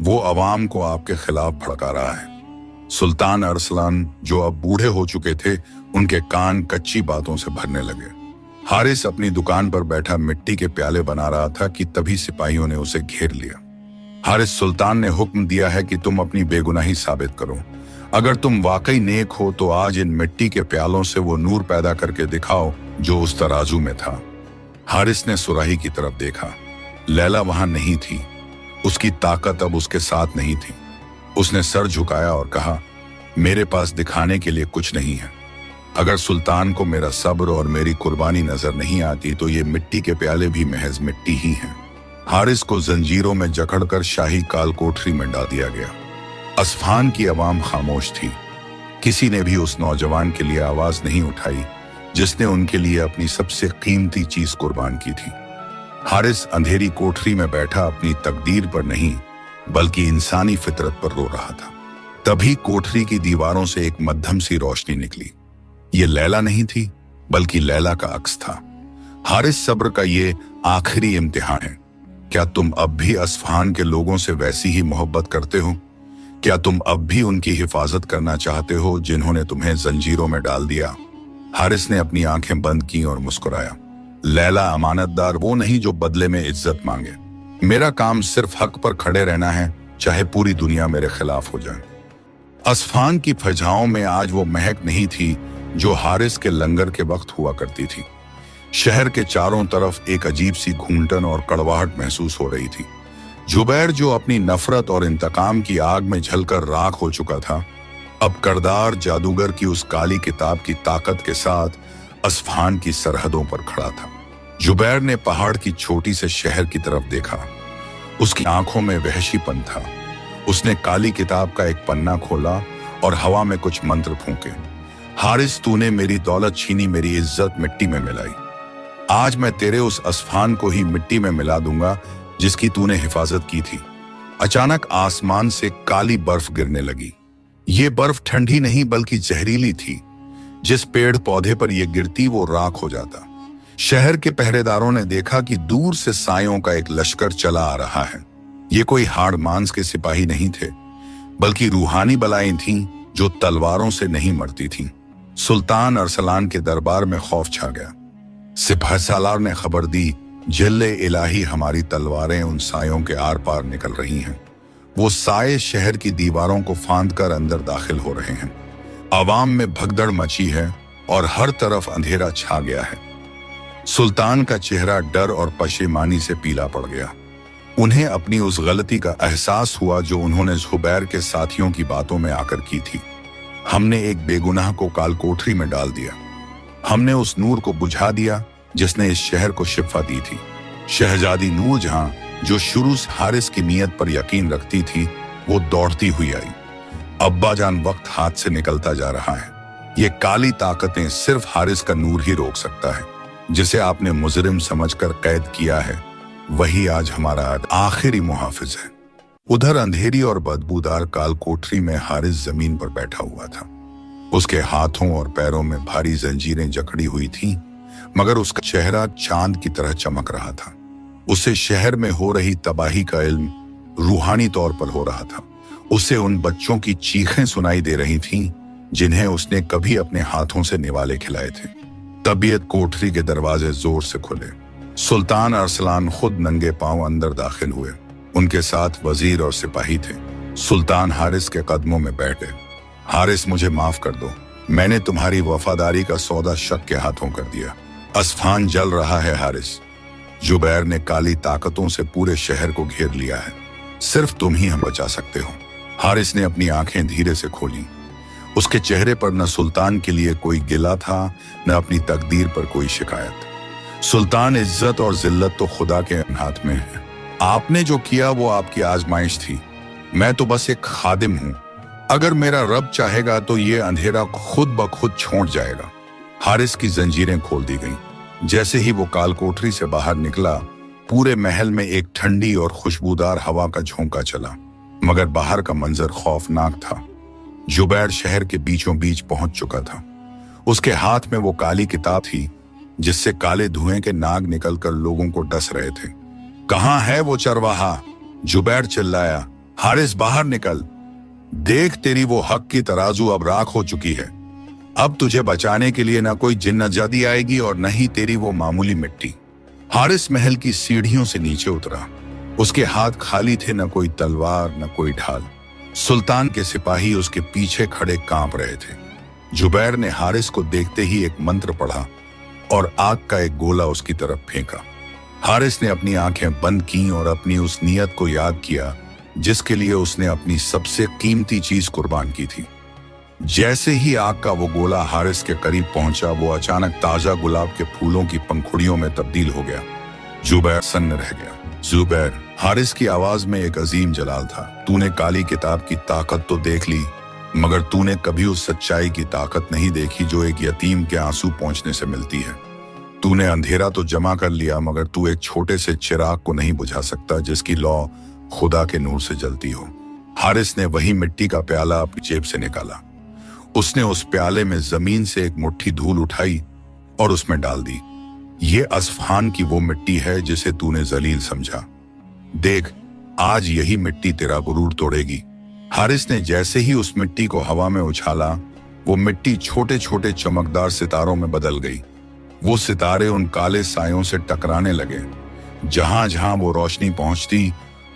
वो अवाम को आपके खिलाफ भड़का रहा है। सुल्तान अरसलान, जो अब बूढ़े हो चुके थे, उनके कान कच्ची बातों से भरने लगे। हारिस अपनी दुकान पर बैठा मिट्टी के प्याले बना रहा था कि तभी सिपाहियों ने उसे घेर लिया। हारिस, सुल्तान ने हुक्म दिया है कि तुम अपनी बेगुनाही साबित करो। अगर तुम वाकई नेक हो तो आज इन मिट्टी के प्यालों से वो नूर पैदा करके दिखाओ जो उस तराजू में था। हारिस ने सुराही की तरफ देखा। लैला वहां नहीं थी। उसकी ताकत अब उसके साथ नहीं थी। उसने सर झुकाया और कहा, मेरे पास दिखाने के लिए कुछ नहीं है। अगर सुल्तान को मेरा सब्र और मेरी कुर्बानी नजर नहीं आती तो ये मिट्टी के प्याले भी महज मिट्टी ही हैं। हारिस को जंजीरों में जकड़कर शाही काल कोठरी में डाल दिया गया। अस्फहान की आवाम खामोश थी। किसी ने भी उस नौजवान के लिए आवाज नहीं उठाई जिसने उनके लिए अपनी सबसे कीमती चीज कुर्बान की थी। हारिस अंधेरी कोठरी में बैठा अपनी तकदीर पर नहीं बल्कि इंसानी फितरत पर रो रहा था। तभी कोठरी की दीवारों से एक मध्यम सी रोशनी निकली। ये लैला नहीं थी बल्कि लैला का अक्स था। हारिस, सब्र का ये आखिरी इम्तिहान है। क्या तुम अब भी अस्फहान के लोगों से वैसी ही मोहब्बत करते हो? क्या तुम अब भी उनकी हिफाजत करना चाहते हो जिन्होंने तुम्हें जंजीरों में डाल दिया? हारिस ने अपनी आंखें बंद की और मुस्कुराया। लैला, अमानतदार वो नहीं जो बदले में इज्जत मांगे। मेरा काम सिर्फ हक पर खड़े रहना है, चाहे पूरी दुनिया मेरे खिलाफ हो जाए। अस्फहान की फजाओं में आज वो महक नहीं थी जो हारिस के लंगर के वक्त हुआ करती थी। शहर के चारों तरफ एक अजीब सी घूंटन और कड़वाहट महसूस हो रही थी। जुबैर, जो अपनी नफरत और इंतकाम की आग में झलकर राख हो चुका था, अब करदार जादूगर की उस काली किताब की ताकत के साथ अस्फहान की सरहदों पर खड़ा था। जुबैर ने पहाड़ की छोटी से शहर की तरफ देखा। उसकी आंखों में वहशीपन था। उसने काली किताब का एक पन्ना खोला और हवा में कुछ मंत्र फूंके। हारिस, तूने मेरी दौलत छीनी, मेरी इज्जत मिट्टी में मिलाई। आज मैं तेरे उस अस्फहान को ही मिट्टी में मिला दूंगा जिसकी तूने हिफाजत की थी। अचानक आसमान से काली बर्फ गिरने लगी। ये बर्फ ठंडी नहीं बल्कि जहरीली थी। जिस पेड़ पौधे पर यह गिरती वो राख हो जाता। शहर के पहरेदारों ने देखा कि दूर से सायों का एक लश्कर चला आ रहा है। ये कोई हाड़ मांस के सिपाही नहीं थे बल्कि रूहानी बलाएं थीं जो तलवारों से नहीं मरती थीं। सुल्तान अरसलान के दरबार में खौफ छा गया। सिपहसालार ने खबर दी, जिल्ले इलाही, हमारी तलवारें उन सायों के आर पार निकल रही हैं। वो साए शहर की दीवारों को फांद कर अंदर दाखिल हो रहे हैं। आवाम में भगदड़ मची है और हर तरफ अंधेरा छा गया है। सुल्तान का चेहरा डर और पशेमानी से पीला पड़ गया। उन्हें अपनी उस गलती का एहसास हुआ जो उन्होंने जुबैर के साथियों की बातों में आकर की थी। हमने एक बेगुनाह को कालकोठरी में डाल दिया। हमने उस नूर को बुझा दिया जिसने इस शहर को शिफा दी थी। शहजादी नूरजहां, जो शुरू से हारिस की नीयत पर यकीन रखती थी, वो दौड़ती हुई आई। अब्बा जान, वक्त हाथ से निकलता जा रहा है। ये काली ताकतें सिर्फ हारिस का नूर ही रोक सकता है। जिसे आपने मुजरिम समझकर कैद किया है वही आज हमारा आखिरी मुहाफिज है। उधर अंधेरी और बदबूदार काल कोठरी में हारिस जमीन पर बैठा हुआ था। उसके हाथों और पैरों में भारी जंजीरें जकड़ी हुई थीं, मगर उसका चेहरा चांद की तरह चमक रहा था। उसे शहर में हो रही तबाही का इल्म रूहानी तौर पर हो रहा था। उसे उन बच्चों की चीखें सुनाई दे रही थीं जिन्हें उसने कभी अपने हाथों से निवाले खिलाए थे। तबीयत कोठरी के दरवाजे जोर से खुले। सुल्तान अरसलान खुद नंगे पांव अंदर दाखिल हुए। उनके साथ वजीर और सिपाही थे। सुल्तान हारिस के कदमों में बैठे। हारिस, मुझे माफ कर दो। मैंने तुम्हारी वफादारी का सौदा शक के हाथों कर दिया। अस्फहान जल रहा है हारिस। जुबैर ने काली ताकतों से पूरे शहर को घेर लिया है। सिर्फ तुम ही हम बचा सकते हो। हारिस ने अपनी आंखें धीरे से खोली। उसके चेहरे पर न सुल्तान के लिए कोई गिला था, न अपनी तकदीर पर कोई शिकायत। सुल्तान, इज्जत और जिल्लत तो खुदा के हाथ में है। आपने जो किया वो आपकी आजमाइश थी। मैं तो बस एक खादिम हूं। अगर मेरा रब चाहेगा तो ये अंधेरा खुद ब खुद छोड़ जाएगा। हारिस की जंजीरें खोल दी गईं। जैसे ही वो कालकोठरी से बाहर निकला, पूरे महल में एक ठंडी और खुशबूदार हवा का झोंका चला। मगर बाहर का मंजर खौफनाक था। जुबैर शहर के बीचों बीच पहुंच चुका था। उसके हाथ में वो काली किताब थी जिससे काले धुएं के नाग निकलकर लोगों को डस रहे थे। कहां है वो चरवाहा? जुबैर चिल्लाया। हारिस, बाहर निकल। देख, तेरी वो हक की तराजू अब राख हो चुकी है। अब तुझे बचाने के लिए ना कोई जिन्नतजादी आएगी और न ही तेरी वो मामूली मिट्टी। हारिस महल की सीढ़ियों से नीचे उतरा। उसके हाथ खाली थे, न कोई तलवार न कोई ढाल। सुल्तान के सिपाही उसके पीछे खड़े कांप रहे थे। जुबैर ने हारिस को देखते ही एक मंत्र पढ़ा और आग का एक गोला उसकी तरफ फेंका। हारिस ने अपनी आंखें बंद की और अपनी उस नीयत को याद किया जिसके लिए उसने अपनी सबसे कीमती चीज कुर्बान की थी। जैसे ही आग का वो गोला हारिस के करीब पहुंचा, वो अचानक ताजा गुलाब के फूलों की पंखुड़ियों में तब्दील हो गया। जुबैर सन्न रह गया। जुबैर, हारिस की आवाज में एक अजीम जलाल था। तूने काली किताब की ताकत तो देख ली, मगर तूने कभी उस सच्चाई की ताकत नहीं देखी जो एक यतीम के आंसू पहुंचने से मिलती है। तूने अंधेरा तो जमा कर लिया, मगर तू एक छोटे से चिराग को नहीं बुझा सकता जिसकी लौ खुदा के नूर से जलती हो। हारिस ने वही मिट्टी का प्याला अपनी जेब से निकाला। उसने उस प्याले में जमीन से एक मुट्ठी धूल उठाई और उसमें डाल दी। ये असफहान की वो मिट्टी है जिसे तूने जलील समझा। देख, आज यही मिट्टी तेरा गुरूर तोड़ेगी। हारिस ने जैसे ही उस मिट्टी को हवा में उछाला, वो मिट्टी छोटे छोटे चमकदार सितारों में बदल गई। वो सितारे उन काले सायों से टकराने लगे। जहां जहां वो रोशनी पहुंचती,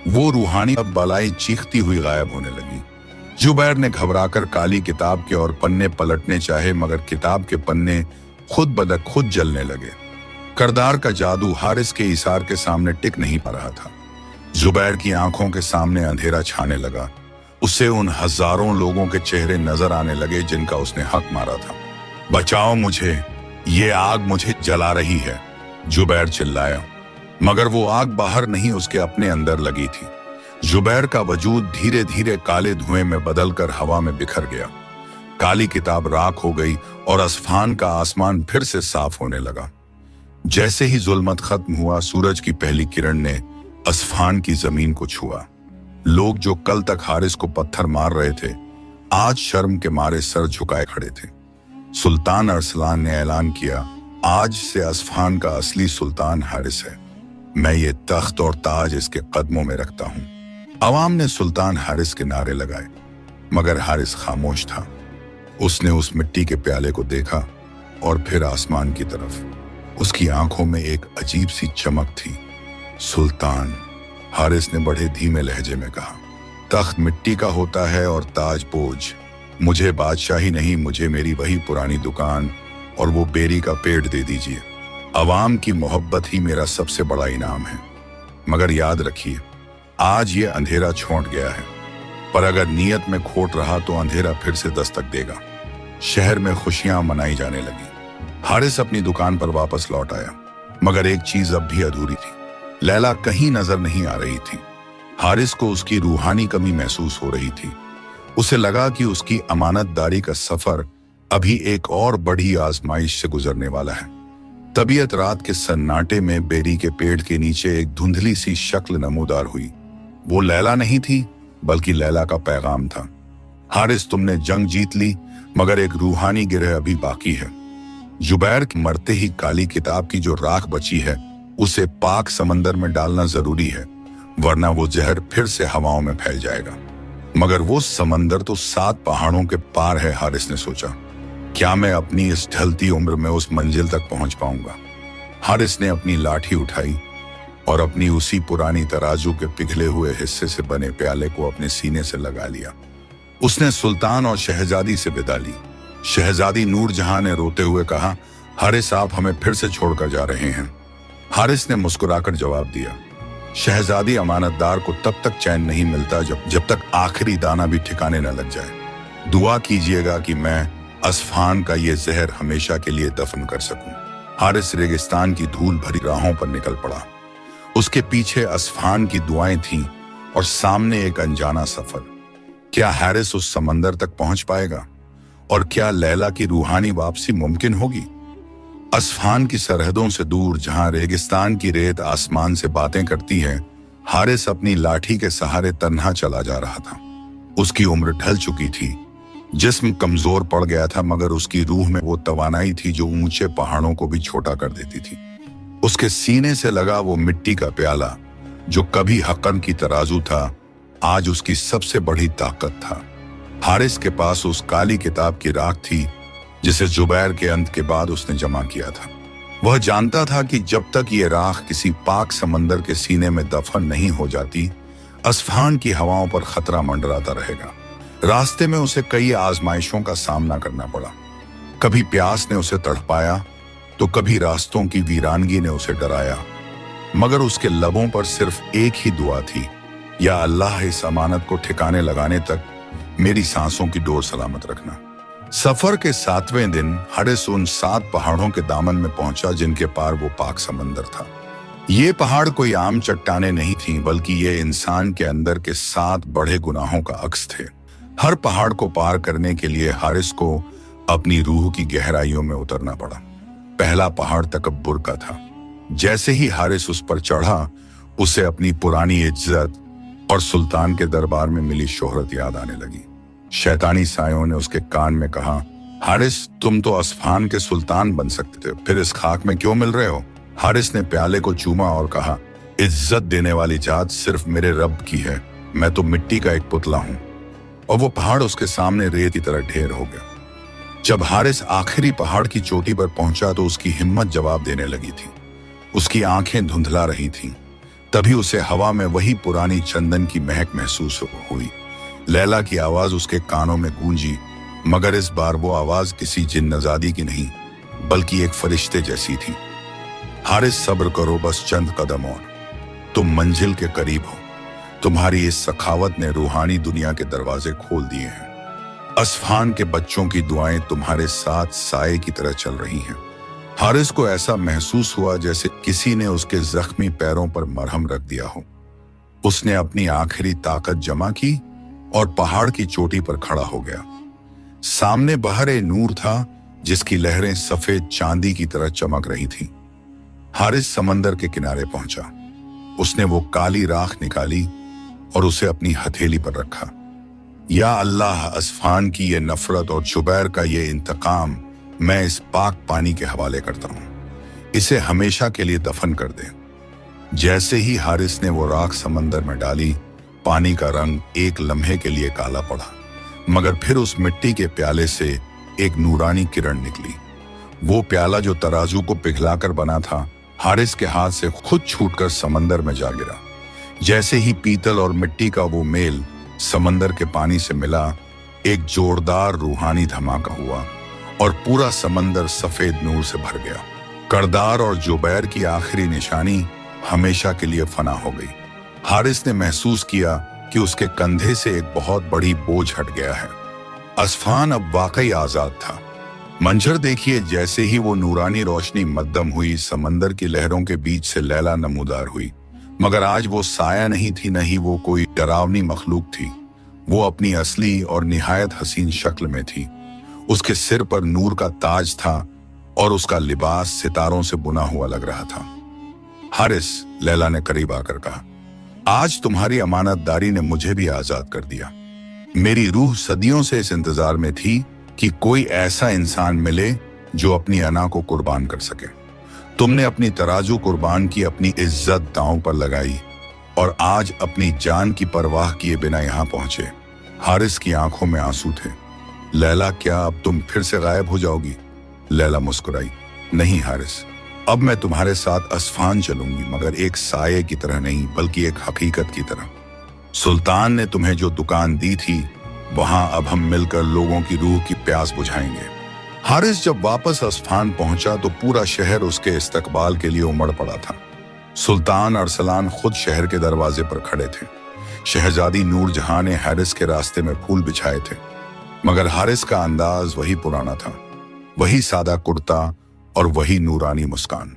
वो रूहानी अब बलाई चीखती हुई गायब होने लगी। जुबैर ने घबराकर काली किताब के और पन्ने पलटने चाहे, मगर किताब के पन्ने खुद ब खुद जलने लगे। करदार का जादू हारिस के इशार के सामने टिक नहीं पा रहा था। जुबैर की आंखों के सामने अंधेरा छाने लगा। उसे उन हजारों लोगों के चेहरे नजर आने लगे जिनका उसने हक मारा था। बचाओ मुझे, ये आग मुझे जला रही है, जुबैर चिल्लाया। मगर वो आग बाहर नहीं, उसके अपने अंदर लगी थी। जुबैर का वजूद धीरे धीरे काले धुएं में बदलकर हवा में बिखर गया। काली किताब राख हो गई और असफान का आसमान फिर से साफ होने लगा। जैसे ही जुल्मत खत्म हुआ, सूरज की पहली किरण ने असफान की जमीन को छुआ। लोग जो कल तक हारिस को पत्थर मार रहे थे, आज शर्म के मारे सर झुकाए खड़े थे। सुल्तान अरसलान ने ऐलान किया, आज से असफान का असली सुल्तान हारिस है। मैं ये तख्त और ताज इसके कदमों में रखता हूं। अवाम ने सुल्तान हारिस के नारे लगाए, मगर हारिस खामोश था। उसने उस मिट्टी के प्याले को देखा और फिर आसमान की तरफ। उसकी आंखों में एक अजीब सी चमक थी। सुल्तान, हारिस ने बड़े धीमे लहजे में कहा, तख्त मिट्टी का होता है और ताज बोझ। मुझे बादशाही नहीं, मुझे मेरी वही पुरानी दुकान और वो बेरी का पेड़ दे दीजिए। अवाम की मोहब्बत ही मेरा सबसे बड़ा इनाम है। मगर याद रखिए, आज ये अंधेरा छोड़ गया है, पर अगर नीयत में खोट रहा तो अंधेरा फिर से दस्तक देगा। शहर में खुशियां मनाई जाने लगी। हारिस अपनी दुकान पर वापस लौट आया, मगर एक चीज अब भी अधूरी थी। लैला कहीं नजर नहीं आ रही थी। हारिस को उसकी रूहानी कमी महसूस हो रही थी। उसे लगा कि उसकी अमानतदारी का सफर अभी एक और बड़ी आजमाइश से गुजरने वाला है। तबीयत रात के सन्नाटे में बेरी के पेड़ के नीचे एक धुंधली सी शक्ल नमूदार हुई। वो लैला नहीं थी, बल्कि लैला का पैगाम था। हारिस, तुमने जंग जीत ली, मगर एक रूहानी गिरह अभी बाकी है। जुबैर के मरते ही काली किताब की जो राख बची है, उसे पाक समंदर में डालना जरूरी है, वरना वो जहर फिर से हवाओं में फैल जाएगा। मगर वो समंदर तो 7 पहाड़ों के पार है, हारिस ने सोचा। क्या मैं अपनी इस ढलती उम्र में उस मंजिल तक पहुंच पाऊंगा? हारिस ने अपनी लाठी उठाई और अपनी उसी पुरानी तराजू के पिघले हुए हिस्से से बने प्याले को अपने सीने से लगा लिया। उसने सुल्तान और शहजादी से विदा ली। शहजादी नूरजहां ने रोते हुए कहा, हारिस, आप हमें फिर से छोड़कर जा रहे हैं। हारिस ने मुस्कुराकर जवाब दिया, शहजादी, अमानतदार को तब तक चैन नहीं मिलता जब तक आखिरी दाना भी ठिकाने न लग जाए। दुआ कीजिएगा कि मैं असफान का ये जहर हमेशा के लिए दफन कर सकूं। हारिस रेगिस्तान की धूल भरी राहों पर निकल पड़ा। उसके पीछे असफान की दुआएं थीं और सामने एक अनजाना सफर। क्या हारिस उस समंदर तक पहुंच पाएगा? और क्या लैला की रूहानी वापसी मुमकिन होगी? असफान की सरहदों से दूर, जहां रेगिस्तान की रेत आसमान से बातें करती है, हारिस अपनी लाठी के सहारे तन्हा चला जा रहा था। उसकी उम्र ढल चुकी थी, जिस्म कमजोर पड़ गया था, मगर उसकी रूह में वो तवानाई थी जो ऊंचे पहाड़ों को भी छोटा कर देती थी। उसके सीने से लगा वो मिट्टी का प्याला, जो कभी हक़न की तराजू था, आज उसकी सबसे बड़ी ताकत था। हारिस के पास उस काली किताब की राख थी जिसे जुबैर के अंत के बाद उसने जमा किया था। वह जानता था कि जब तक ये राख किसी पाक समंदर के सीने में दफन नहीं हो जाती, असफहान की हवाओं पर खतरा मंडराता रहेगा। रास्ते में उसे कई आजमाइशों का सामना करना पड़ा। कभी प्यास ने उसे तड़पाया, तो कभी रास्तों की वीरानगी ने उसे डराया, मगर उसके लबों पर सिर्फ एक ही दुआ थी, या अल्लाह इस अमानत को ठिकाने लगाने तक मेरी सांसों की डोर सलामत रखना। सफर के 7वें दिन हारिस उन 7 पहाड़ों के दामन में पहुंचा जिनके पार वो पाक समंदर था। ये पहाड़ कोई आम चट्टाने नहीं थीं, बल्कि ये इंसान के अंदर के 7 बड़े गुनाहों का अक्स थे। हर पहाड़ को पार करने के लिए हारिस को अपनी रूह की गहराइयों में उतरना पड़ा। पहला पहाड़ तकब्बुर का था। जैसे ही हारिस उस पर चढ़ा, उसे अपनी पुरानी इज्जत और सुल्तान के दरबार में मिली शोहरत याद आने लगी। शैतानी सायों ने उसके कान में कहा, हारिस, तुम तो अस्फान के सुल्तान बन सकते थे, फिर इस खाक में क्यों मिल रहे हो? हारिस ने प्याले को चूमा और कहा, इज्जत देने वाली जात सिर्फ मेरे रब की है, मैं तो मिट्टी का एक पुतला हूं। और वो पहाड़ उसके सामने रेत की तरह ढेर हो गया। जब हारिस आखिरी पहाड़ की चोटी पर पहुंचा तो उसकी हिम्मत जवाब देने लगी थी। उसकी आंखें धुंधला रही थीं। तभी उसे हवा में वही पुरानी चंदन की महक महसूस हुई। लैला की आवाज उसके कानों में गूंजी, मगर इस बार वो आवाज किसी जिन्नजादी की नहीं, बल्कि एक फरिश्ते जैसी थी। हारिस, सब्र करो, बस चंद कदम और, तुम मंजिल के करीब हो। तुम्हारी इस सखावत ने रूहानी दुनिया के दरवाजे खोल दिए हैं। अस्फान के बच्चों की दुआएं तुम्हारे साथ साए की तरह चल रही हैं। हारिस को ऐसा महसूस हुआ जैसे किसी ने उसके जख्मी पैरों पर मरहम रख दिया हो। उसने अपनी आखिरी ताकत जमा की और पहाड़ की चोटी पर खड़ा हो गया। सामने बहरे नूर था जिसकी लहरें सफेद चांदी की तरह चमक रही थीं। हारिस समंदर के किनारे पहुंचा। उसने वो काली राख निकाली और उसे अपनी हथेली पर रखा। या अल्लाह, अस्फान की ये नफरत और जुबैर का ये इंतकाम मैं इस पाक पानी के हवाले करता हूं। इसे हमेशा के लिए दफन कर दे। जैसे ही हारिस ने वो राख समंदर में डाली, पानी का रंग एक लम्हे के लिए काला पड़ा, मगर फिर उस मिट्टी के प्याले से एक नूरानी किरण निकली। वो प्याला जो तराजू को पिघलाकर बना था, हारिस के हाथ से खुद छूटकर समंदर में जा गिरा। जैसे ही पीतल और मिट्टी का वो मेल समंदर के पानी से मिला, एक जोरदार रूहानी धमाका हुआ और पूरा समंदर सफेद नूर से भर गया। करदार और जुबैर की आखिरी निशानी हमेशा के लिए फना हो गई। हारिस ने महसूस किया कि उसके कंधे से एक बहुत बड़ी बोझ हट गया है। अस्फान अब वाकई आजाद था। मंजर देखिए, जैसे ही वो नूरानी रोशनी मद्दम हुई, समंदर की लहरों के बीच से लैला नमूदार हुई। मगर आज वो साया नहीं थी, न ही वो कोई डरावनी मखलूक थी। वो अपनी असली और निहायत हसीन शक्ल में थी। उसके सिर पर नूर का ताज था और उसका लिबास सितारों से बुना हुआ लग रहा था। हारिस, लैला ने करीब आकर कहा, आज तुम्हारी अमानतदारी ने मुझे भी आजाद कर दिया। मेरी रूह सदियों से इस इंतजार में थी कि कोई ऐसा इंसान मिले जो अपनी अना को कुर्बान कर सके। तुमने अपनी तराजू कुर्बान की, अपनी इज्जत दांव पर लगाई और आज अपनी जान की परवाह किए बिना यहाँ पहुंचे। हारिस की आंखों में आंसू थे। लैला, क्या अब तुम फिर से गायब हो जाओगी? लैला मुस्कुराई, नहीं हारिस, अब मैं तुम्हारे साथ अस्फान चलूंगी, मगर एक साये की तरह नहीं, बल्कि एक हकीकत की तरह। सुल्तान ने तुम्हें जो दुकान दी थी, वहां अब हम मिलकर लोगों की रूह की प्यास बुझाएंगे। हारिस जब वापस अस्फान पहुंचा तो पूरा शहर उसके इस्तकबाल के लिए उमड़ पड़ा था। सुल्तान अरसलान खुद शहर के दरवाजे पर खड़े थे। शहजादी नूरजहां ने हारिस के रास्ते में फूल बिछाए थे, मगर हारिस का अंदाज वही पुराना था, वही सादा कुर्ता और वही नूरानी मुस्कान।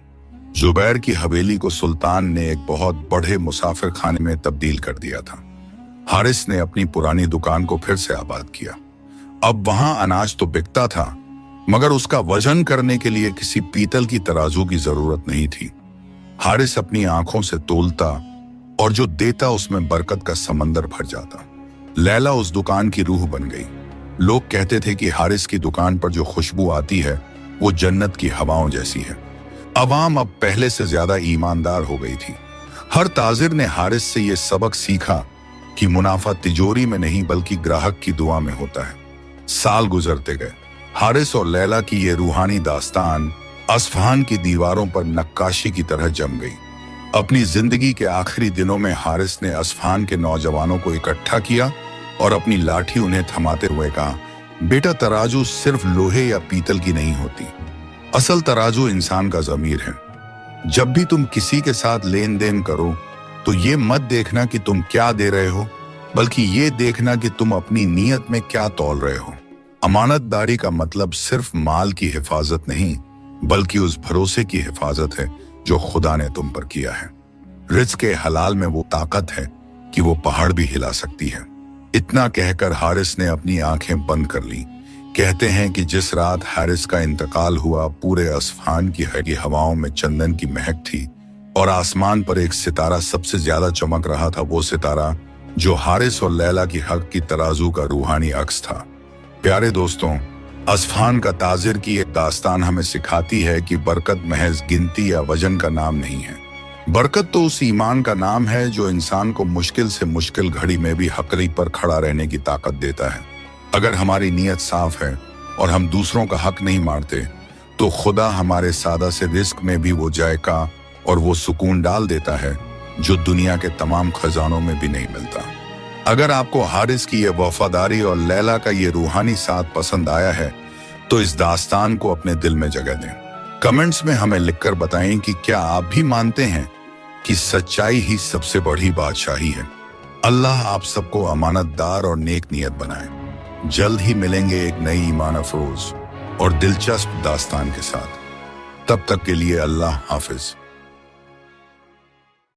जुबैर की हवेली को सुल्तान ने एक बहुत बड़े मुसाफिर खाने में तब्दील कर दिया था। हारिस ने अपनी पुरानी दुकान को फिर से आबाद किया। अब वहां अनाज तो बिकता था, मगर उसका वजन करने के लिए किसी पीतल की तराजू की जरूरत नहीं थी। हारिस अपनी आंखों से तोलता और जो देता उसमें बरकत का समंदर भर जाता। लैला उस दुकान की रूह बन गई। लोग कहते थे कि हारिस की दुकान पर जो खुशबू आती है वो जन्नत की हवाओं जैसी है। अवाम अब पहले से ज्यादा ईमानदार हो गई थी। हर ताजिर ने हारिस से ये सबक सीखा कि मुनाफा तिजोरी में नहीं बल्कि ग्राहक की दुआ में होता है। साल गुजरते गए। हारिस और लैला की ये रूहानी दास्तान अस्फहान की दीवारों पर नक्काशी की तरह जम गई। अपनी जिंदगी के आखिरी दिनों में हारिस ने अस्फहान के नौजवानों को इकट्ठा किया और अपनी लाठी उन्हें थमाते हुए कहा, बेटा, तराजू सिर्फ लोहे या पीतल की नहीं होती, असल तराजू इंसान का ज़मीर है। जब भी तुम किसी के साथ लेन देन करो तो ये मत देखना कि तुम क्या दे रहे हो, बल्कि ये देखना कि तुम अपनी नीयत में क्या तौल रहे हो। अमानतदारी का मतलब सिर्फ माल की हिफाजत नहीं, बल्कि उस भरोसे की हिफाजत है जो खुदा ने तुम पर किया है। रिज़्क़ के हलाल में वो ताकत है कि वो पहाड़ भी हिला सकती है। इतना कहकर हारिस ने अपनी आंखें बंद कर ली। कहते हैं कि जिस रात हारिस का इंतकाल हुआ, पूरे असफान की हवाओं में चंदन की महक थी और आसमान पर एक सितारा सबसे ज्यादा चमक रहा था, वो सितारा जो हारिस और लैला की हक की तराजू का रूहानी अक्स था। प्यारे दोस्तों, असफान का ताजिर की एक दास्तान हमें सिखाती है कि बरकत महज गिनती या वजन का नाम नहीं है। बरकत तो उस ईमान का नाम है जो इंसान को मुश्किल से मुश्किल घड़ी में भी हक़ पर खड़ा रहने की ताकत देता है। अगर हमारी नीयत साफ है और हम दूसरों का हक नहीं मारते, तो खुदा हमारे सादा से रिस्क में भी वो जायका और वो सुकून डाल देता है जो दुनिया के तमाम खजानों में भी नहीं मिलता। अगर आपको हारिस की ये वफादारी और लैला का ये रूहानी साथ पसंद आया है, तो इस दास्तान को अपने दिल में जगह दें। कमेंट्स में हमें लिखकर बताएं कि क्या आप भी मानते हैं कि सच्चाई ही सबसे बड़ी बादशाही है। अल्लाह आप सबको अमानतदार और नेक नियत बनाए। जल्द ही मिलेंगे एक नई ईमान अफरोज और दिलचस्प दास्तान के साथ। तब तक के लिए अल्लाह हाफिज।